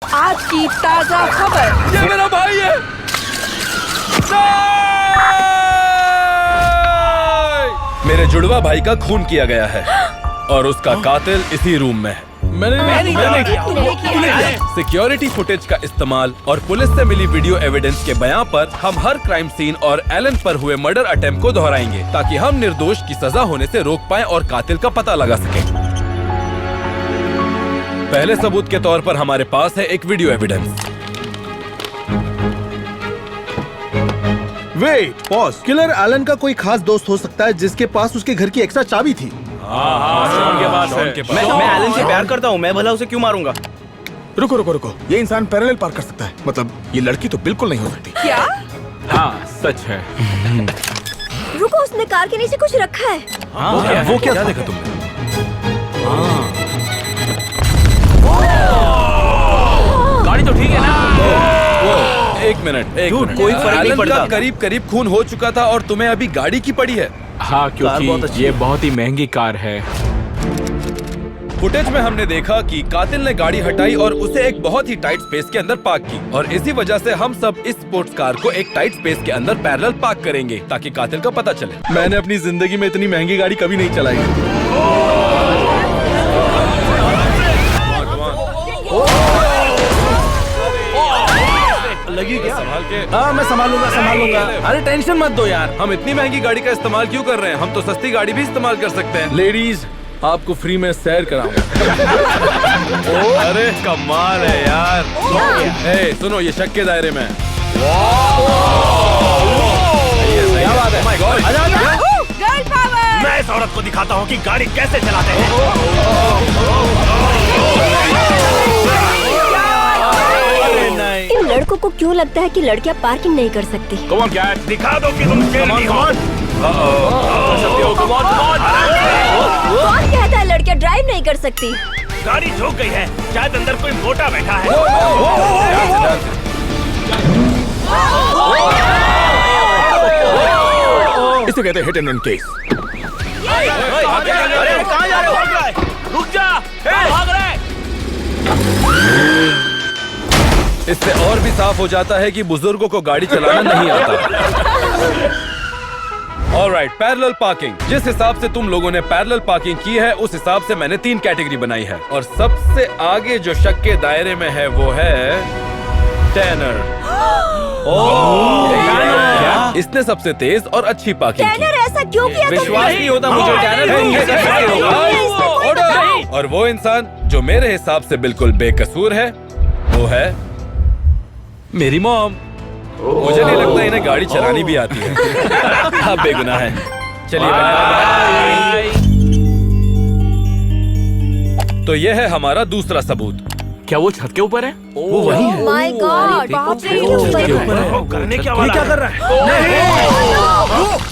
आज की ताजा खबर। ये मेरा भाई है। मेरे जुड़वा भाई का खून किया गया है और उसका कातिल इसी रूम में है। मैंने सिक्योरिटी फुटेज का इस्तेमाल और पुलिस से मिली वीडियो एविडेंस के बयां पर हम हर क्राइम सीन और एलन पर हुए मर्डर अटेम्प्ट को दोहराएंगे ताकि हम निर्दोष की सजा होने से रोक पाएं और कातिल का पता लगा सकें। पहले सबूत के तौर पर हमारे पास है एक video evidence. Wait, pause. Killer Alan का कोई खास दोस्त हो सकता है जिसके पास उसके घर की एक्स्ट्रा चाबी थी। शॉन के पास है। मैं एलन से प्यार करता हूँ, मैं भला उसे क्यों मारूंगा? रुको, ये इंसान पैरेलल पार कर सकता है। मतलब ये लड़की तो बिल्कुल नहीं हो सकती। क्या? हाँ, सच है। रुको, उसने कार के नीचे कुछ रखा है। वो क्या देखा तुमने? गाड़ी तो ठीक है ना? एक मिनट। कोई फर्क नहीं पड़ता। करीब करीब खून हो चुका था और तुम्हें अभी गाड़ी की पड़ी है। हाँ, क्योंकि ये बहुत ही महंगी कार है। फुटेज में हमने देखा कि कातिल ने गाड़ी हटाई और उसे एक बहुत ही टाइट स्पेस के अंदर पार्क की और इसी वजह से हम सब इस स्पोर्ट्स कार को एक टाइट स्पेस के अंदर पैरेलल पार्क करेंगे ताकि कातिल का पता चले। मैंने अपनी जिंदगी में इतनी महंगी गाड़ी कभी नहीं चलाई। लगी क्या? संभाल के। हाँ, मैं संभाल लूंगा। अरे टेंशन मत दो यार। हम इतनी महंगी गाड़ी का इस्तेमाल क्यों कर रहे हैं? हम तो सस्ती गाड़ी भी इस्तेमाल कर सकते हैं। लेडीज, आपको फ्री में सैर कराऊंगा। अरे कमाल है यार। ए, सुनो, ये शक के दायरे में है। क्या बात है? My God। Girl power. मैं इस औरत को दिखाता हूँ कि गाड़ी कैसे चलाते हैं। इन लड़कों को क्यों लगता है कि लड़कियां पार्किंग नहीं कर सकती? Come on, cat, दिखा दो कि तुम शेरनी हो। कौन कहता है लड़कियां ड्राइव नहीं कर सकती? गाड़ी झुक गई है, शायद अंदर कोई मोटा बैठा है। इसे कहते हैं हिट एंड रन केस। अरे कहाँ जा रहे हो? रुक जा, भाग रहे। इससे और भी साफ हो जाता है कि बुजुर्गों को गाड़ी चलाना नहीं आता। Alright, parallel parking. जिस हिसाब से तुम लोगों ने पैरेलल पार्किंग की है उस हिसाब से मैंने 3 कैटेगरी बनाई है और सबसे आगे जो शक के दायरे में है वो है टैनर। इसने सबसे तेज और अच्छी पार्किंग की। टैनर ऐसा क्यों किया? विश्वास नहीं होता मुझे। टैनर और वो इंसान जो मेरे हिसाब से बिल्कुल बेकसूर है वो है मेरी मॉम। मुझे नहीं लगता इन्हें गाड़ी चलानी भी आती है। आप बेगुनाह हैं। चलिए तो ये है हमारा दूसरा सबूत। क्या वो छत के ऊपर है? वो वही है। माय गॉड, बाप रे, करने क्या वाला क्या कर रहा है?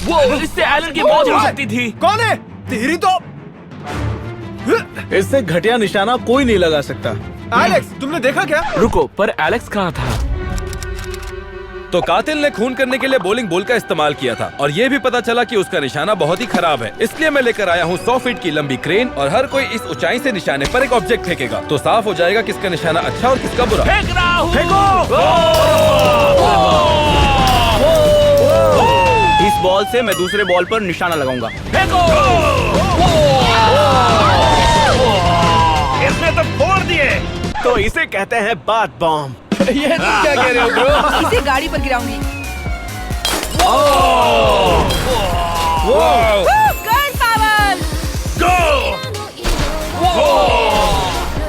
वो इससे एलन की मौत हो सकती थी। कौन है? तेरी तो इससे घटिया निशाना कोई नहीं लगा सकता। एलेक्स, तुमने देखा क्या? रुको, पर एलेक्स कहाँ था? तो कातिल ने खून करने के लिए बॉलिंग बॉल का इस्तेमाल किया था और ये भी पता चला कि उसका निशाना बहुत ही खराब है। इसलिए मैं लेकर आया हूँ 100 फीट की लंबी क्रेन और हर कोई इस ऊंचाई से निशाने पर एक ऑब्जेक्ट फेंकेगा तो साफ हो जाएगा किसका निशाना अच्छा और किसका बुरा। फेंक रहा हूँ। इस बॉल से मैं दूसरे बॉल पर निशाना लगाऊंगा। इसने तो फोड़ दिए। तो इसे कहते हैं बात बॉम्ब। ये तुम क्या कह रहे हो ब्रो? इसे गाड़ी पर गिराऊंगी। Girl power.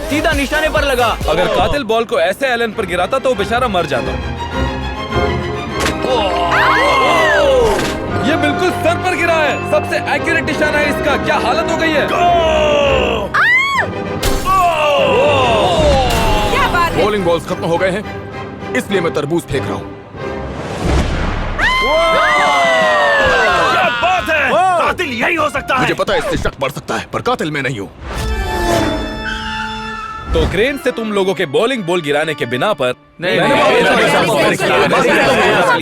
सीधा निशाने पर लगा। अगर कातिल बॉल को ऐसे एलन पर गिराता तो वो बेचारा मर जाता। ये बिल्कुल सर पर गिरा है। सबसे एक्यूरेट निशाना है इसका। क्या हालत हो गई है? क्या बात है? बॉलिंग बॉल्स खत्म हो गए हैं, इसलिए मैं तरबूज फेंक रहा हूँ। क्या बात है? कातिल यही हो सकता है। मुझे पता है इससे शक बढ़ सकता है, पर कातिल मैं नहीं हूँ। तो क्रेन से तुम लोगों के बॉलिंग बॉल गिराने के बिना पर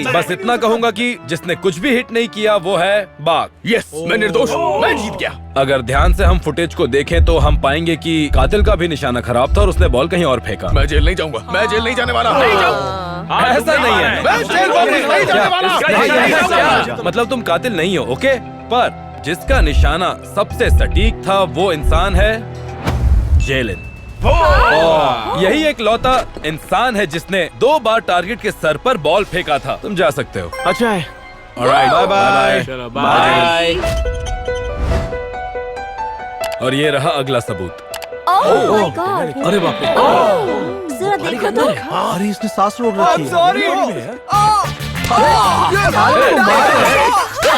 बस इतना कहूंगा कि जिसने कुछ भी हिट नहीं किया वो है बाघ। यस, मैं निर्दोष हूँ, मैं जीत गया। अगर ध्यान से हम फुटेज को देखें तो हम पाएंगे कि कातिल का भी निशाना खराब था और उसने बॉल कहीं और फेंका। मैं जेल नहीं जाऊंगा, मैं जेल नहीं जाने वाला। ऐसा नहीं है, मैं जेल वापस नहीं जाने वाला। मतलब तुम कातिल नहीं हो, ओके? पर जिसका निशाना सबसे सटीक था वो इंसान है जेलिन। यही एक लौता इंसान है जिसने 2 बार टारगेट के सर पर बॉल फेंका था। तुम जा सकते हो। अच्छा है। Alright, bye bye. चलो बाय। और ये रहा अगला सबूत। ओह माय गॉड, अरे बाप रे, जरा देखो तो। अरे इसने सांस रोक रखी है। सॉरी।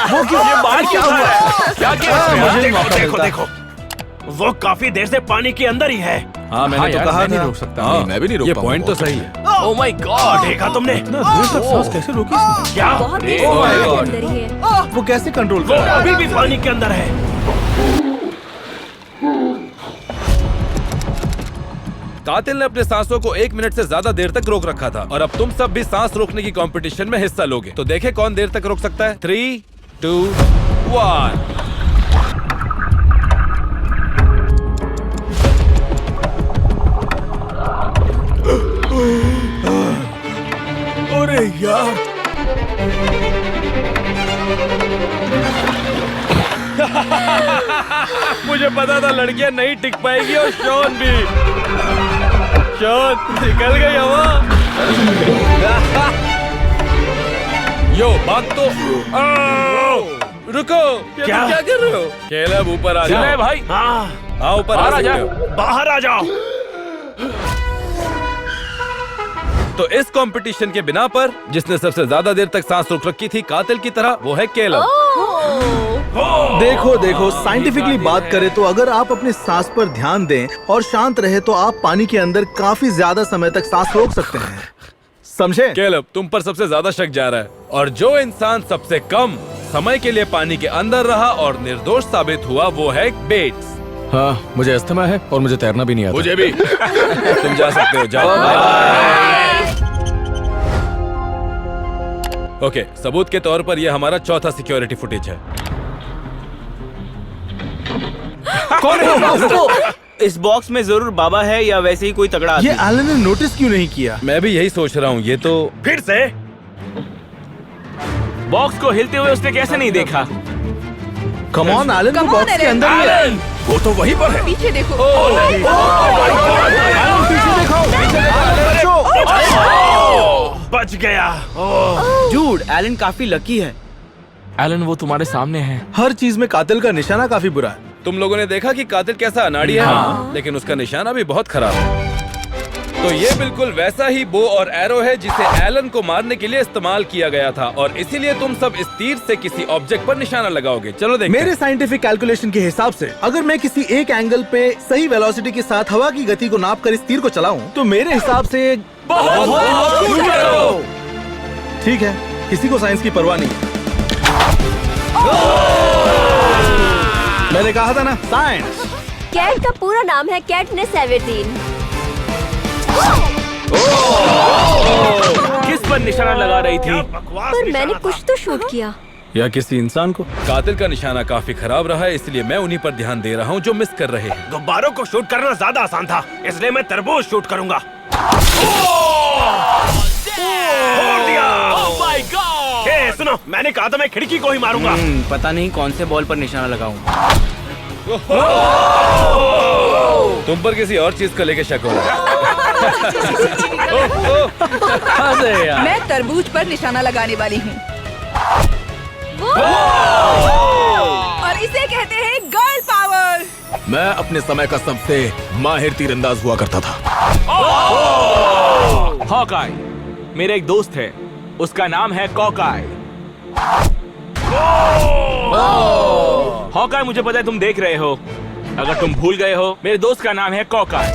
वो क्यों ये बाहर क्या हुआ है? क्या किया? देखो देखो, वो काफी देर से पानी के अंदर ही है। हाँ, मैंने तो कहा नहीं रोक सकता। नहीं, मैं भी नहीं रोक ये पाऊंगा। पॉइंट तो सही है। ओह माय गॉड, देखा तुमने? सांस कैसे रोकी इसने? क्या बहुत देर से Oh my पानी के God. अंदर ही है। वो कैसे कंट्रोल वो कर रहा है? अभी भी पानी के अंदर है। कातिल ने अपने सांसों को 1 मिनट से ज्यादा देर तक रोक रखा था और अब तुम सब भी सांस रोकने की कंपटीशन में हिस्सा लोगे। तो देखे कौन देर तक रोक सकता है। 3, 2, 1। अरे यार, मुझे पता था लड़कियां नहीं टिक पाएगी और शॉन भी। शॉन निकल गई हवा। यो बात तो रुको, क्या? क्या कर रहे हो? केलब ऊपर आ चले जाओ भाई। हाँ, ऊपर बाहर आ आ जा। सकते हो। बाहर आ जाओ। तो इस कंपटीशन के बिना पर जिसने सबसे ज्यादा देर तक सांस रोक रखी थी कातिल की तरह, वो है केलब। देखो देखो, साइंटिफिकली बात करें तो अगर आप अपने सांस पर ध्यान दें और शांत रहे तो आप पानी के अंदर काफी ज्यादा समय तक सांस रोक सकते हैं। समझे? केलब, तुम पर सबसे ज्यादा शक जा रहा है और जो इंसान सबसे कम समय के लिए पानी के अंदर रहा और निर्दोष साबित हुआ वो है बेट्स। हाँ, मुझे अस्थमा है और मुझे तैरना भी नहीं आता। मुझे भी। तुम जा सकते हो, जाओ। ओके, सबूत के तौर पर यह हमारा चौथा सिक्योरिटी फुटेज है। कौन है? इस बॉक्स में जरूर बाबा है या वैसे ही कोई तगड़ा आदमी। ये एलन ने नोटिस क्यों नहीं किया? मैं भी यही सोच रहा हूँ। ये तो फिर से बॉक्स को हिलते हुए उसने कैसे नहीं देखा? कम ऑन, एलन तो Come on, बॉक्स के एलन। अंदर ही है। वो तो वहीं पर है। पीछे देखो। एलन पीछे देखो, पीछे देखो। बच गया। डूड, एलन काफी लकी है। एलन वो तुम्हारे सामने है। हर चीज में कातिल का निशाना काफी बुरा है। तुम लोगों ने देखा कि कातिल कैसा अनाड़ी है, लेकिन उसका निशाना भी बहुत खराब है। तो ये बिल्कुल वैसा ही बो और एरो है जिसे एलन को मारने के लिए इस्तेमाल किया गया था और इसीलिए तुम सब इस तीर से किसी ऑब्जेक्ट पर निशाना लगाओगे। चलो देखते मेरे हैं। साइंटिफिक कैलकुलेशन के हिसाब से अगर मैं किसी एक एंगल पे सही वेलोसिटी के साथ हवा की गति को नाप कर इस तीर को चलाऊं तो मेरे हिसाब से ठीक है, किसी को साइंस की परवाह नहीं है। मैंने कहा था ना, साइंस। कैट का पूरा नाम है कैटनेस एवेटीन। किस पर निशाना लगा रही क्या थी? बकवास पर निशाना मैंने था। कुछ तो शूट किया। या किसी इंसान को। कातिल का निशाना काफी खराब रहा है, इसलिए मैं उन्हीं पर ध्यान दे रहा हूँ जो मिस कर रहे हैं। गुब्बारों को शूट करना ज्यादा आसान था, इसलिए मैं तरबूज शूट करूंगा। छोड़ दिया। Oh my God! हे, सुनो, मैंने कहा था मैं खिड़की को ही मारूंगा। पता नहीं कौन से बॉल पर निशाना लगाऊं। तुम पर किसी और चीज को लेके शक हो रहा है। मैं तरबूज पर निशाना लगाने वाली हूँ और इसे कहते हैं गर्ल पावर। मैं अपने समय का सबसे माहिर तीरंदाज हुआ करता था। हॉकाई, मेरा एक दोस्त है, उसका नाम है कॉकाई। हॉकाई, मुझे पता है तुम देख रहे हो। अगर तुम भूल गए हो, मेरे दोस्त का नाम है कॉकाई।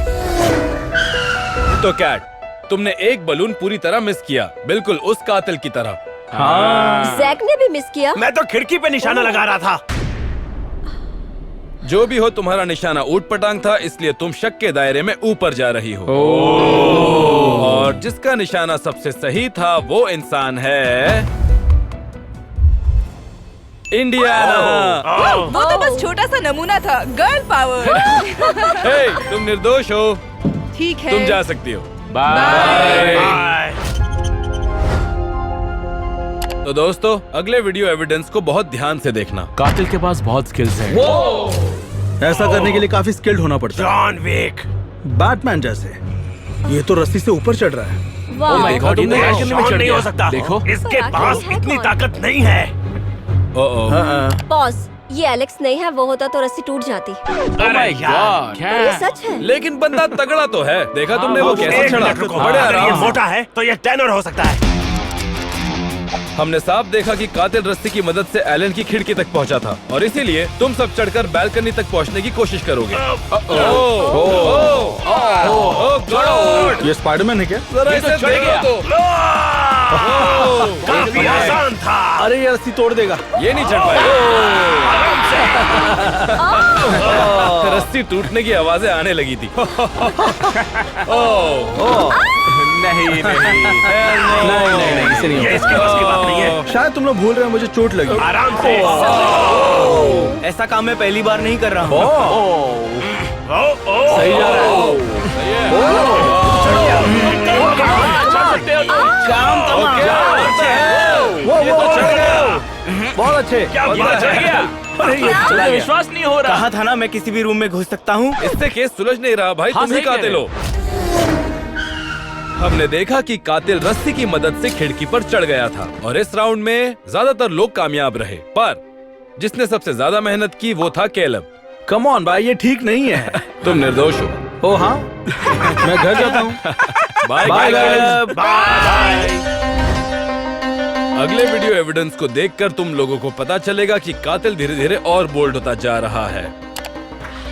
तो कैट, तुमने एक बलून पूरी तरह मिस किया, बिल्कुल उस कातिल की तरह। हाँ। जैक ने भी मिस किया। मैं तो खिड़की पे निशाना लगा रहा था। जो भी हो, तुम्हारा निशाना ऊट पटांग था, इसलिए तुम शक के दायरे में ऊपर जा रही हो। और जिसका निशाना सबसे सही था वो इंसान है इंडियाना। वो तो बस छोटा सा नमूना था। Girl power. हे, तुम निर्दोष हो, ठीक है, तुम जा सकती हो। बाय। तो दोस्तों, अगले वीडियो एविडेंस को बहुत ध्यान से देखना। कातिल के पास बहुत स्किल्स हैं। ऐसा करने के लिए काफी स्किल्ड होना पड़ता जॉन विक। है, बैटमैन जैसे। ये तो रस्सी से ऊपर चढ़ रहा है। वाह देखा तुमने? ये एक्शन में जॉन चढ़ नहीं गया। हो सकता। देखो। इसके पर पास आखिर है इतनी कौन? ताकत नहीं है। बॉस, ये एलेक्स नहीं है, वो होता तो रस्सी टूट जाती। अरे यार, क्या? पर ये सच है। लेकिन बंदा तगड़ा तो है। देखा तुमने वो कैसे एक चढ़ा? मिनट रुको। बड़े अगर ये आराम से। मोटा है तो ये टेनर हो सकता है। हमने साफ देखा कि कातिल रस्सी की मदद से एलन की खिड़की तक पहुंचा था, और इसीलिए तुम सब चढ़कर बालकनी तक पहुंचने की कोशिश करोगे। गॉड! ये स्पाइडरमैन है क्या? जरा ये तो इसे चढ़ देखो गया। तो। काफी आसान था। अरे ये रस्सी तोड़ देगा। ये नहीं चढ़ पाएगा। रस्सी टूटने की आवाजें आने लगी थी। नहीं नहीं नहीं, इसे नहीं ये इसके बस की बात नहीं है। शायद तुम लोग भूल रहे हो, मुझे चोट लगी। आराम से। ऐसा काम मैं पहली बार नहीं कर रहा हूँ। सही जा रहा है। काम तमाम। बहुत अच्छे। क्या बात चढ़ है? गया। मुझे विश्वास नहीं हो रहा। कहा था ना मैं किसी भी रूम में घुस सकता हूँ। इससे केस सुलझ नहीं रहा भाई। हाँ, तुम ही सही कह कातिल रहे हो। हमने देखा कि कातिल रस्सी की मदद से खिड़की पर चढ़ गया था, और इस राउंड में ज्यादातर लोग कामयाब रहे, पर जिसने सबसे ज्यादा मेहनत की वो था कैलब। कम ऑन भाई, ये ठीक नहीं है। तुम निर्दोष हो। ओ हाँ, मैं घर जाता हूँ। Bye bye Caleb. बाय। अगले वीडियो एविडेंस को देखकर तुम लोगों को पता चलेगा कि कातिल धीरे धीरे और बोल्ड होता जा रहा है।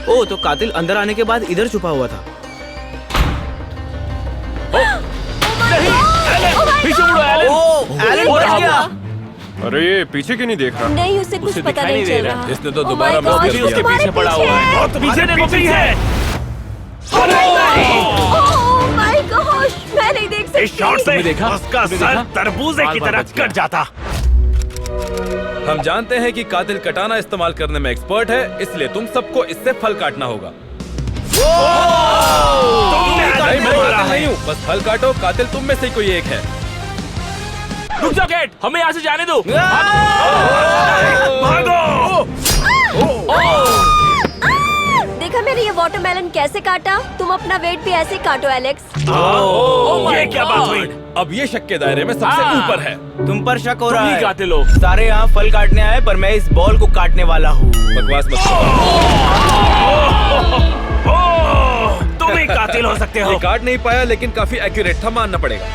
ओ, तो कातिल अंदर आने के बाद इधर छुपा हुआ था। पीछे मुड़ो एलन। एलन बच गया। अरे ये पीछे क्यों नहीं देख रहा? नहीं, उसे कुछ उसे पता दिखाई नहीं नहीं चल दे रहा। रहा। इसने तो Oh दोबारा my मिस God, कर भी उसके दिया। पीछे पड़ा हुआ है। बहुत पीछे देखो पीछे है। Oh my gosh, मैं नहीं देख सकती। इस शॉट से तुमने देखा? उसका तुमने सर देखा? तरबूजे की बाल तरह बच गया। कट जाता। हम जानते हैं कि कातिल कटाना इस्तेमाल करने में एक्सपर्ट है, इसलिए तुम सबको इससे फल काटना होगा। तुमने नहीं, कातिल मैं मारा कातिल है। नहीं हूँ, बस फल काटो। कातिल तुम में से कोई एक है। रुक जाओ गेट, हमें यहाँ से जाने दो। भागो। देखा मैंने ये वाटरमेलन कैसे काटा? तुम अपना वेट भी ऐसे ही काटो एलेक्स। ये क्या बात हुई? अब ये शक के दायरे में सबसे ऊपर है। तुम पर शक हो तुम रहा ही है। कातिल हो। सारे यहाँ फल काटने आए, पर मैं इस बॉल को काटने वाला हूँ। बकवास मत करो। तुम ही कातिल हो सकते हो। ये काट नहीं पाया, लेकिन काफी एक्यूरेट था, मानना पड़ेगा।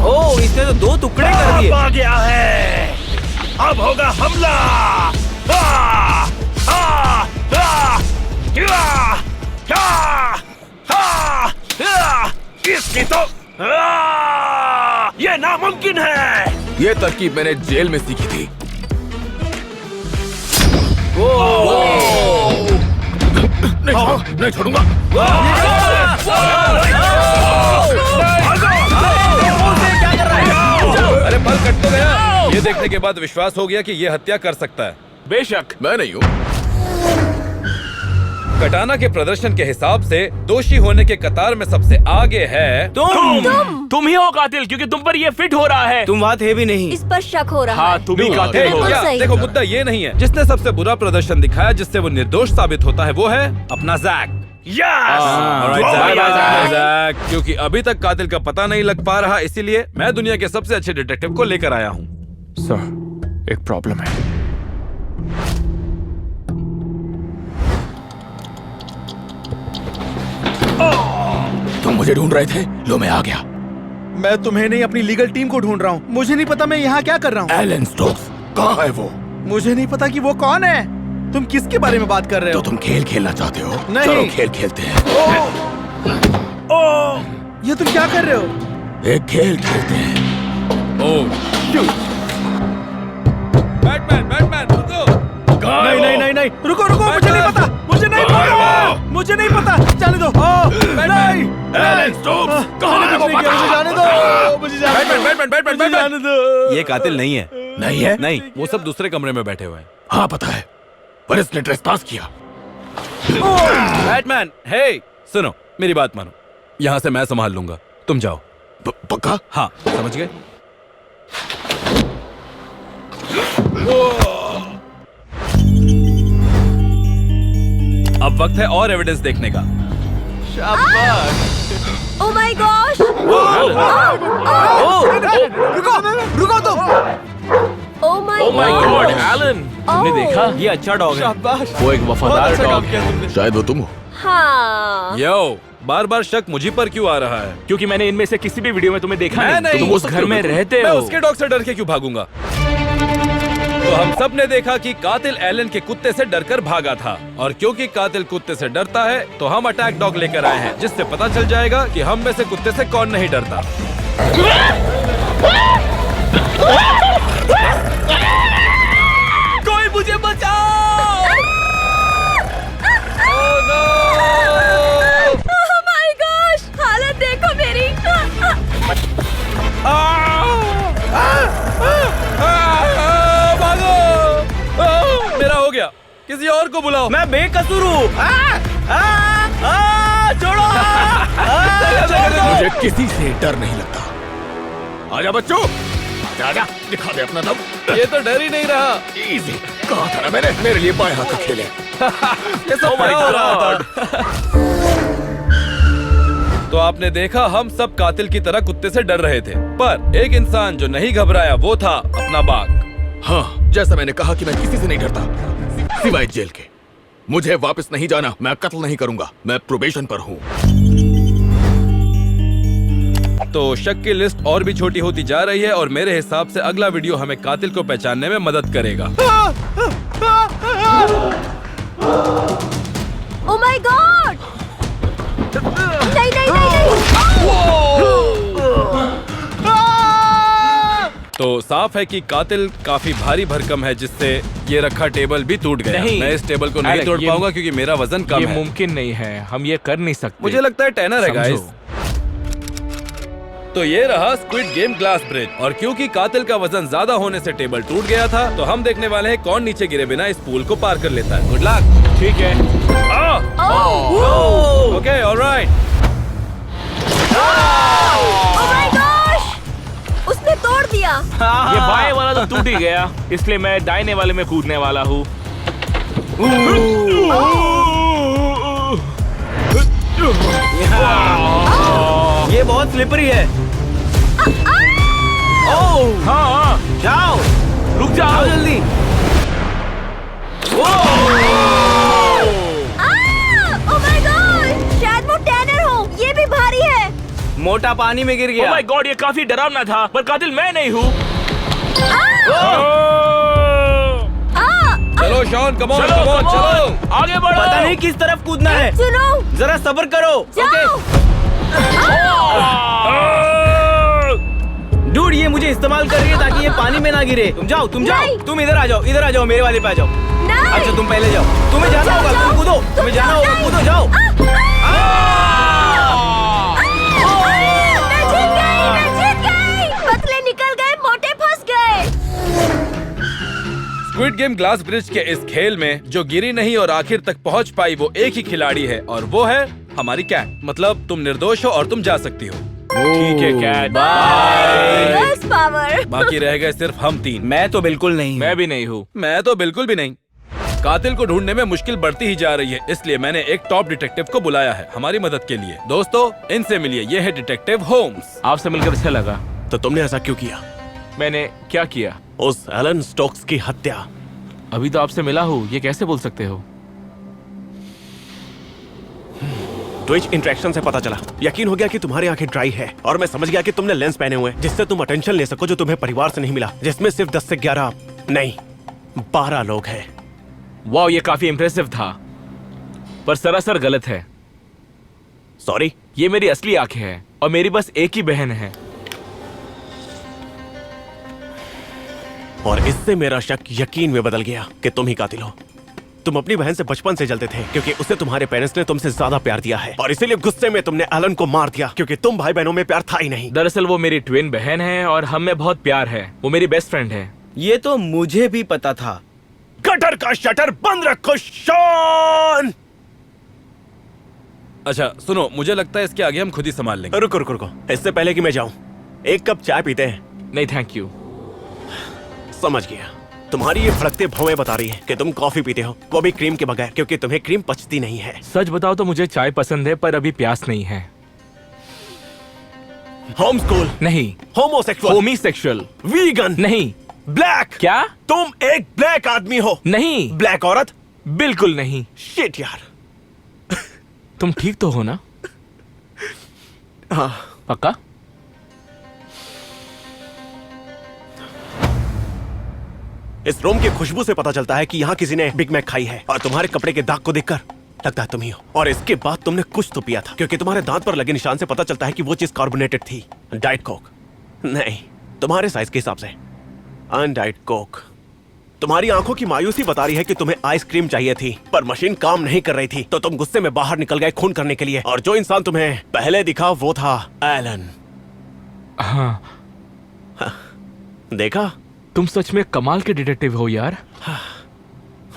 ओ, इसने तो 2 टुकड़े कर दिए। अब आ गया है। अब होगा हमला। आ, आ, आ, या, या, आ, या। इसकी तो ये नामुमकिन है। ये तरकीब मैंने जेल में सीखी थी। नहीं छोड़ूंगा। अरे फल कट तो गया। ये देखने के बाद विश्वास हो गया कि ये हत्या कर सकता है। बेशक। मैं नहीं हूँ। कटाना के प्रदर्शन के हिसाब से दोषी होने के कतार में सबसे आगे है तुम ही हो कातिल, क्योंकि तुम पर ये फिट हो रहा है। तुम वहाँ थे भी नहीं। इस पर शक हो रहा हाँ, है। तुम ही कातिल हो। बिल्कुल क्या? सही। देखो, मुद्दा ये नहीं है। जिसने सबसे बुरा प्रदर्शन दिखाया, जिससे वो निर्दोष साबित होता है, वो है अपना जैक। जैक, क्योंकि अभी तक कातिल का पता नहीं लग पा रहा, इसीलिए मैं दुनिया के सबसे अच्छे डिटेक्टिव को लेकर आया हूँ। सर, एक प्रॉब्लम है। तुम मुझे ढूंढ रहे थे, लो मैं आ गया। मैं तुम्हें नहीं, अपनी लीगल टीम को ढूंढ रहा हूँ। मुझे नहीं पता मैं यहाँ क्या कर रहा हूँ। एलन स्टोक्स कहाँ है वो? मुझे नहीं पता कि वो कौन है। तुम किसके बारे में बात कर रहे तो हो? तुम खेल खेलना चाहते हो? नहीं। चलो खेल खेलते हैं। ये तुम क्या कर रहे हो? एक खेल खेलते हैं। बैटमैन, बैटमैन, रुको। नहीं नहीं नहीं नहीं, रुको रुको, मुझे नहीं पता, मुझे नहीं पता, मुझे नहीं पता, जाने दो। नहीं, एलन स्टोक्स, कहाँ है वो? मुझे जाने दो, मुझे जाने दो, मुझे जाने दो। ये कातिल नहीं है। नहीं है? नहीं, वो सब दूसरे कमरे में बैठे हुए हैं। हाँ पता है, पर इसने ट्रेसपास किया। बैटमैन, हे, सुनो, मेरी बात मानो। यहाँ से मैं संभाल लूंगा, तुम जाओ। पक्का? हाँ, समझ गए? अब वक्त है और एविडेंस देखने का। Oh my gosh! रुको रुको तुम। Oh my oh my god, Alan, तुमने देखा? ये अच्छा डॉग है। वो एक वफादार डॉग है। शायद वो तुम हो। हाँ। यो, बार बार शक मुझी पर क्यों आ रहा है? क्योंकि मैंने इनमें से किसी भी वीडियो में तुम्हें देखा मैं नहीं। तुम उस घर में रहते मैं हो। उसके डॉग से डर के क्यों भागूंगा? तो हम सब ने देखा कि कातिल एलन के कुत्ते से डरकर भागा था, और क्योंकि कातिल कुत्ते से डरता है तो हम अटैक डॉग लेकर आए हैं, जिससे पता चल जाएगा कि हम में से कुत्ते से कौन नहीं डरता। कोई मुझे बचाओ! Oh no! Oh my gosh! हालत देखो मेरी। भागो! मेरा हो गया, किसी और को बुलाओ। मैं बेकसूर हूँ। छोड़ो। मुझे किसी से डर नहीं लगता। आजा बच्चों, आजा आजा, दिखा दे अपना दम। ये तो डर ही नहीं रहा। इजी, कहा था ना मैंने, मेरे लिए बाएं हाथ का खेले। ये सब क्या हो रहा था? तो आपने देखा, हम सब कातिल की तरह कुत्ते से डर रहे थे, पर एक इंसान जो नहीं घबराया वो था अपना बाघ। हाँ, जैसा मैंने कहा कि मैं किसी से नहीं डरता, सिवाय जेल के। मुझे वापस नहीं जाना, मैं कत्ल नहीं करूंगा, मैं प्रोबेशन पर हूँ। तो शक की लिस्ट और भी छोटी होती जा रही है, और मेरे हिसाब से अगला वीडियो हमें कातिल को पहचानने में मदद करेगा। Oh my God! नहीं नहीं नहीं नहीं! तो साफ है कि कातिल काफी भारी भरकम है, जिससे ये रखा टेबल भी टूट गया। नहीं। मैं इस टेबल को नहीं एलेक, तोड़ ये- पाऊंगा क्योंकि मेरा वजन कम ये है। मुमकिन नहीं है, हम ये कर नहीं सकते। मुझे लगता है टेनर है गाइस। समझो। तो ये रहा स्क्विड गेम ग्लास ब्रिज, और क्योंकि कातिल का वजन ज्यादा होने से टेबल टूट गया था, तो हम देखने वाले हैं कौन नीचे गिरे बिना इस पूल को पार कर लेता है। Good luck. ठीक है। Okay, alright. O my gosh! उसने तोड़ दिया। ये बाएं वाला तो टूट ही गया, इसलिए मैं दाहिने वाले में कूदने वाला हूँ। ये बहुत स्लिपरी है। ओह, हाँ हाँ, जाओ रुक जाओ जल्दी। Oh my God! शायद वो टैनर हो। ये भी भारी है। मोटा पानी में गिर ओह गया। माय गॉड, ये काफी डरावना था, पर कातिल मैं नहीं हूँ। चलो शॉन, कम ऑन, चलो, कम ऑन, come on, चलो। आगे बढ़ो। पता नहीं किस तरफ कूदना है। सुनो, जरा सब्र करो। जाओ। डूड, ये मुझे इस्तेमाल कर रही है ताकि ये पानी में ना गिरे। तुम जाओ, तुम जाओ, नहीं। तुम इधर आ जाओ, इधर आ जाओ, मेरे वाले पे आ जाओ। नहीं। अच्छा, तुम पहले जाओ, तुम्हें जाना होगा, तुम कूदो, तुम्हें जाना होगा, कूदो, जाओ। मैं जीत गई। पतले निकल गए, मोटे फंस गए। स्क्विड गेम ग्लास ब्रिज के इस खेल में जो गिरी नहीं और आखिर तक पहुंच पाई वो एक ही खिलाड़ी है, और वो है हमारी कैट। मतलब तुम निर्दोष हो और तुम जा सकती हो। ठीक है कैट, बस पावर। बाकी रह गए सिर्फ हम तीन। मैं तो बिल्कुल नहीं। मैं भी नहीं हूँ। मैं तो बिल्कुल भी नहीं। कातिल को ढूंढने में मुश्किल बढ़ती ही जा रही है, इसलिए मैंने एक टॉप डिटेक्टिव को बुलाया है हमारी मदद के लिए। दोस्तों, इनसे मिलिए, ये है डिटेक्टिव होम्स। आपसे मिलकर अच्छा लगा। तो तुमने ऐसा क्यों किया? मैंने क्या किया? उस एलन स्टोक्स की हत्या। अभी तो आपसे मिला हूँ, ये कैसे बोल सकते हो? ट्विच इंटरेक्शन से पता चला, यकीन हो गया कि तुम्हारी आंखें ड्राई है, और मैं समझ गया कि तुमने लेंस पहने हुए हैं जिससे तुम अटेंशन ले सको, जो तुम्हें परिवार से नहीं मिला, जिसमें सिर्फ 10 से 11 नहीं 12 लोग हैं। वाह, ये काफी इम्प्रेसिव था, पर सरासर गलत है। सॉरी। ये मेरी असली आंखें हैं, और मेरी बस एक ही बहन है। और इससे मेरा शक यकीन में बदल गया कि तुम ही कातिल हो। तुम अपनी बहन से बचपन से जलते थे क्योंकि उसे तुम्हारे पेरेंट्स ने तुमसे ज्यादा प्यार दिया है, और इसीलिए गुस्से में तुमने एलन को मार दिया क्योंकि तुम भाई बहनों में प्यार था ही नहीं। दरअसल वो मेरी ट्विन बहन है और हम में बहुत प्यार है। वो मेरी बेस्ट फ्रेंड है। ये तो मुझे भी पता था। गटर का शटर बंद रखो शॉन। अच्छा सुनो, मुझे लगता है इसके आगे हम खुद ही संभाल लेंगे। रुको रुको रुको, इससे पहले कि मैं जाऊं, एक कप चाय पीते हैं? नहीं थैंक यू। समझ गया, तुम्हारी ये फड़कते भौवें बता रही है कि तुम कॉफी पीते हो, वो भी क्रीम के बगैर, क्योंकि तुम्हें क्रीम पचती नहीं है। सच बताओ तो मुझे चाय पसंद है, पर अभी प्यास नहीं है। होम स्कूल नहीं। होमोसेक्सुअल, होमीसेक्सुअल वीगन नहीं। ब्लैक। क्या? तुम एक ब्लैक आदमी हो? नहीं। ब्लैक औरत? बिल्कुल नहीं। शिट यार। तुम ठीक तो हो ना? हाँ पक्का? इस रूम की खुशबू से पता चलता है कि यहाँ किसी ने बिग मैक खाई है, और तुम्हारे कपड़े के दाग को देखकर लगता है तुम ही हो। और इसके बाद तुमने कुछ तो पिया था, क्योंकि तुम्हारे दांत पर लगे निशान से पता चलता है कि वो चीज कार्बोनेटेड थी। डाइट कोक नहीं, तुम्हारे साइज के हिसाब से अनडाइट कोक। तुम्हारी आंखों की मायूसी बता रही है कि तुम्हें आइसक्रीम चाहिए थी, पर मशीन काम नहीं कर रही थी, तो तुम गुस्से में बाहर निकल गए खून करने के लिए, और जो इंसान तुम्हें पहले दिखा वो था एलन। हाँ। देखा? तुम सच में कमाल के डिटेक्टिव हो यार।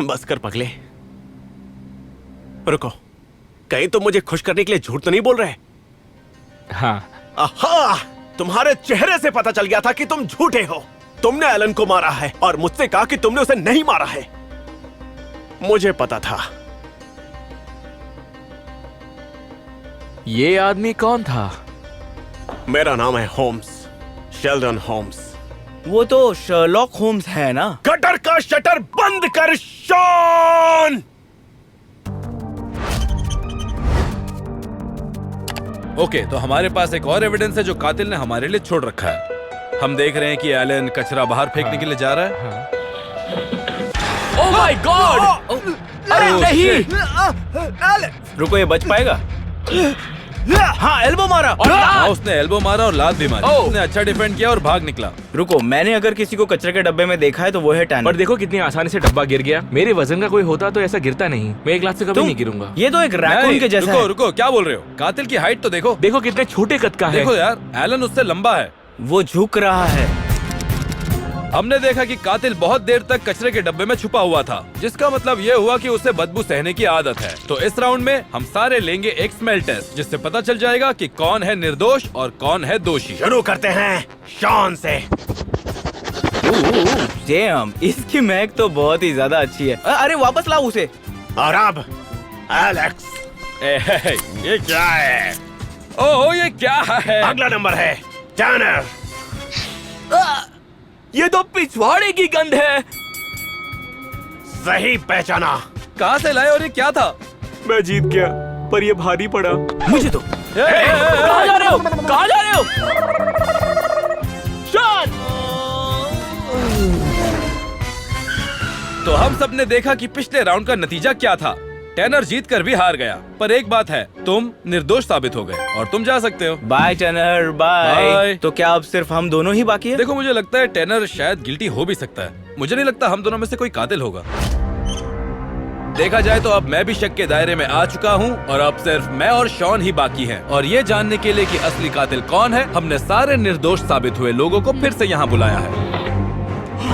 बस कर पगले। रुको, कहीं तुम मुझे खुश करने के लिए झूठ तो नहीं बोल रहे? हाँ। आहा! तुम्हारे चेहरे से पता चल गया था कि तुम झूठे हो। तुमने एलन को मारा है और मुझसे कहा कि तुमने उसे नहीं मारा है। मुझे पता था। ये आदमी कौन था? मेरा नाम है होम्स, शेल्डन होम्स। वो तो शर्लॉक होम्स है ना? गटर का शटर बंद कर शॉन। ओके, तो हमारे पास एक और एविडेंस है जो कातिल ने हमारे लिए छोड़ रखा है। हम देख रहे हैं कि एलन कचरा बाहर फेंकने के लिए जा रहा है। ओह माय गॉड! अरे नहीं! रुको, ये बच पाएगा? हाँ, एल्बो मारा। हाँ, उसने एल्बो मारा और लात भी मारी। उसने अच्छा डिफेंड किया और भाग निकला। रुको, मैंने अगर किसी को कचरे के डब्बे में देखा है तो वो है टैनर। पर देखो कितनी आसानी से डब्बा गिर गया। मेरे वजन का कोई होता तो ऐसा गिरता नहीं। मैं एक लात से कभी नहीं गिरूंगा। ये तो एक रैकून के जैसा रुको है। रुको, क्या बोल रहे हो? कातिल की हाइट तो देखो। देखो कितने छोटे कद का है। देखो यार, एलन उससे लंबा है। वो झुक रहा है। हमने देखा कि कातिल बहुत देर तक कचरे के डब्बे में छुपा हुआ था, जिसका मतलब ये हुआ कि उसे बदबू सहने की आदत है। तो इस राउंड में हम सारे लेंगे एक स्मेल टेस्ट, जिससे पता चल जाएगा कि कौन है निर्दोष और कौन है दोषी। शुरू करते हैं शॉन से। डैम, इसकी महक तो बहुत ही ज्यादा अच्छी है। अरे वापस लाओ उसे। और अब एलेक्स। ये क्या है? ओह, ये क्या है? अगला नंबर है टैनर। ये तो पिछवाड़े की गंध है। सही पहचाना। कहाँ से लाए और ये क्या था? मैं जीत गया, पर ये भारी पड़ा। मुझे तो कहाँ जा रहे हो? कहाँ जा रहे हो? शॉन! तो हम सब ने देखा कि पिछले राउंड का नतीजा क्या था। टैनर जीत कर भी हार गया, पर एक बात है, तुम निर्दोष साबित हो गए और तुम जा सकते हो। Bye Tanner, bye. बाय। तो क्या अब सिर्फ हम दोनों ही बाकी है? देखो, मुझे लगता है टैनर शायद गिल्टी हो भी सकता है। मुझे नहीं लगता हम दोनों में से कोई कातिल होगा। देखा जाए तो अब मैं भी शक के दायरे में आ चुका हूँ और अब सिर्फ मैं और शॉन ही बाकी हैं। और ये जानने के लिए कि असली कातिल कौन है, हमने सारे निर्दोष साबित हुए लोगों को फिर से यहाँ बुलाया है। ओ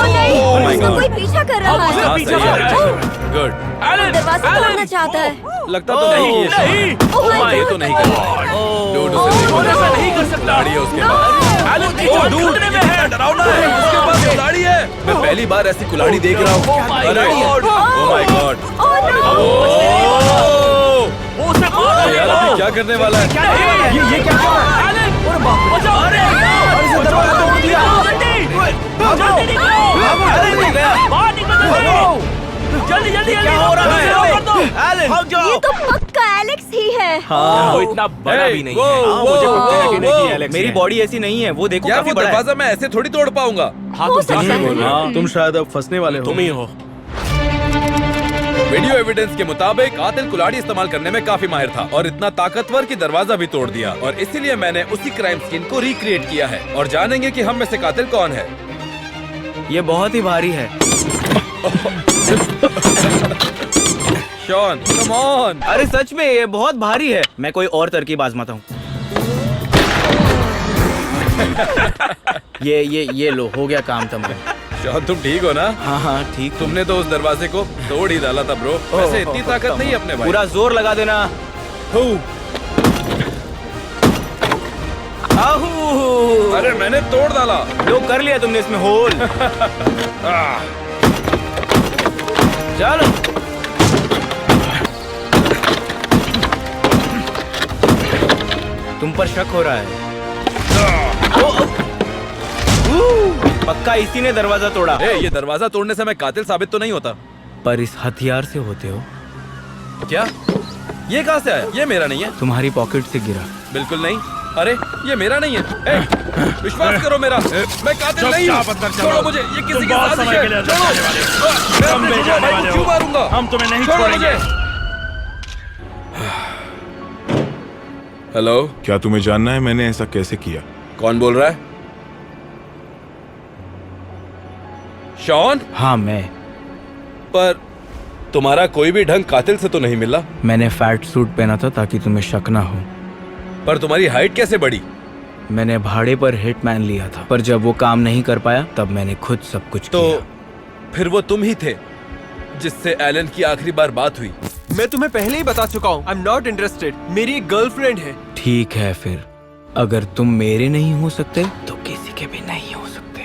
नहीं, my उसका God. कोई पीछा कर रहा है। हाँ, सही है। गुड। दरवाजा तोड़ना चाहता है। लगता तो नहीं कि ये शॉन। Oh my ये तो God. नहीं कर रहा। डूड उसे ऐसा नहीं कर सकता। लाड़ी है उसके पास। एलन की जान खतरे में है। डरावना है, उसके पास कुल्हाड़ी है। मैं पहली बार ऐसी कुल्हाड़ी देख रहा हूँ। अरे ओह माय गॉड। वो उसे मार यार, अभी क्या करने वाला है? ये क्या कर रहा है? एलन! बचाओ! अरे यार! इसे दरवाजा तोड़ दिया। जल्दी निकलो! बाहर निकलो! जल्दी जल्दी क्या हो रहा है? एलन! ये तो पक्का एलेक्स ही है। वो इतना बड़ा भी नहीं वो, है। वो, मुझे पक्का यकीन है कि वो। एलेक्स मेरी है। बॉडी ऐसी नहीं है, वो देखो यार, काफी वो बड़ा है। दरवाजा मैं ऐसे थोड़ी तोड़ पाऊंगा। हाँ, हो तुम सकता सही है। बोल रहे हो। तुम शायद अब फंसने वाले हो। तुम ही हो। वीडियो एविडेंस के मुताबिक कातिल कुल्हाड़ी इस्तेमाल करने में काफी माहिर था और इतना ताकतवर कि दरवाजा भी तोड़ दिया। और इसीलिए मैंने उसी क्राइम सीन को रिक्रिएट किया है। और जानेंगे कि हम में से कातिल कौन है। ये बहुत ही भारी है। Shawn, come on. अरे सच में ये बहुत भारी है। मैं कोई और तरकीब आजमाता हूँ। ये लो, हो गया काम तुम्हारा। शॉन, तुम ठीक हो ना? हाँ ठीक। तुमने तो उस दरवाजे को तोड़ ही डाला था ब्रो। वैसे इतनी ताकत नहीं है अपने भाई। पूरा जोर लगा देना। अरे मैंने तोड़ डाला। लो, कर लिया तुमने इसमें होल। चलो। तुम पर शक हो रहा है। पक्का इसी ने दरवाजा तोड़ा। ये दरवाजा तोड़ने से मैं कातिल साबित तो नहीं होता। पर इस हथियार से होते हो। क्या? ये कहाँ से आया? ये मेरा नहीं है। तुम्हारी पॉकेट से गिरा। बिल्कुल नहीं। अरे ये मेरा नहीं है। विश्वास करो मेरा, मैं कातिल नहीं हूँ। छोड़ो मुझे, ये किसी की साजिश है। मैं अपने छोटे भाई को क्यों मारूंगा? हम तुम्हें नहीं छोड़ो मुझे। हेलो, क्या तुम्हें जानना है मैंने ऐसा कैसे किया? कौन बोल रहा है? शॉन? हाँ मैं। पर तुम्हारा कोई भी ढंग कातिल से तो नहीं मिला। मैंने फैट सूट पहना था ताकि तुम्हें शक ना हो। पर तुम्हारी हाइट कैसे बढ़ी? मैंने भाड़े पर हिटमैन लिया था, पर जब वो काम नहीं कर पाया तब मैंने खुद सब कुछ तो किया। फिर वो तुम ही थे जिससे एलन की आखिरी बार बात हुई। मैं तुम्हें पहले ही बता चुका हूँ, आई एम नॉट इंटरेस्टेड। मेरी एक गर्लफ्रेंड है। ठीक है, फिर अगर तुम मेरे नहीं हो सकते तो किसी के भी नहीं हो सकते।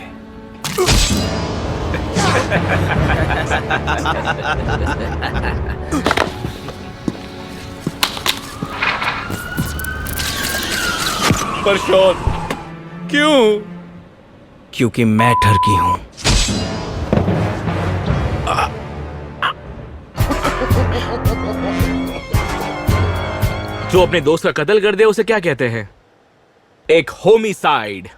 पर शॉन, क्यों? क्योंकि मैं ठरकी हूँ। जो अपने दोस्त का कत्ल कर दे उसे क्या कहते हैं? एक होमिसाइड।